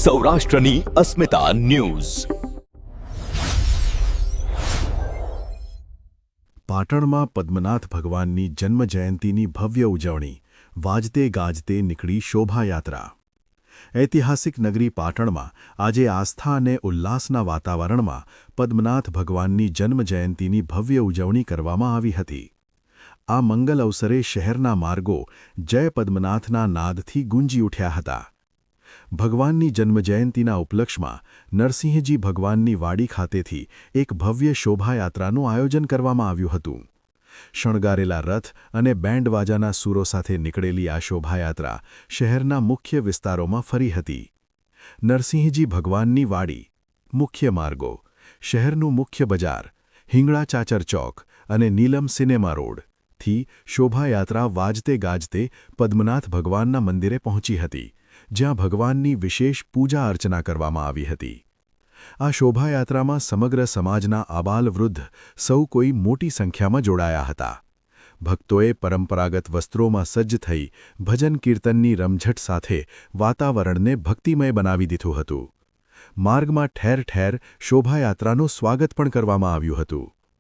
સૌરાષ્ટ્રની અસ્મિતા ન્યૂઝ. પાટણમાં પદ્મનાથ ભગવાનની જન્મજયંતિની ભવ્ય ઉજવણી. વાજતે ગાજતે નીકળી શોભાયાત્રા. ઐતિહાસિક નગરી પાટણમાં આજે આસ્થા અને ઉલ્લાસના વાતાવરણમાં પદ્મનાથ ભગવાનની જન્મજયંતિની ભવ્ય ઉજવણી કરવામાં આવી હતી. આ મંગલ અવસરે શહેરના માર્ગો જય પદ્મનાથના નાદથી ગુંજી ઉઠ્યા હતા. ભગવાનની જન્મજયંતિના ઉપલક્ષમાં નરસિંહજી ભગવાનની વાડી ખાતેથી એક ભવ્ય શોભાયાત્રાનું આયોજન કરવામાં આવ્યું હતું. શણગારેલા રથ અને બેન્ડવાજાના સૂરો સાથે નીકળેલી આ શોભાયાત્રા શહેરના મુખ્ય વિસ્તારોમાં ફરી હતી. નરસિંહજી ભગવાનની વાડી, મુખ્ય માર્ગો, શહેરનું મુખ્ય બજાર, હિંગળા ચાચર ચોક અને નીલમ સિનેમા રોડથી શોભાયાત્રા વાજતે ગાજતે પદ્મનાથ ભગવાનના મંદિરે પહોંચી હતી, જ્યાં ભગવાનની વિશેષ પૂજા અર્ચના કરવામાં આવી હતી. આ શોભાયાત્રામાં સમગ્ર સમાજના આબાલવૃદ્ધ સૌ કોઈ મોટી સંખ્યામાં જોડાયા હતા. ભક્તોએ પરંપરાગત વસ્ત્રોમાં સજ્જ થઈ ભજન કીર્તનની રમઝટ સાથે વાતાવરણને ભક્તિમય બનાવી દીધું હતું. માર્ગમાં ઠેર ઠેર શોભાયાત્રાનું સ્વાગત પણ કરવામાં આવ્યું હતું.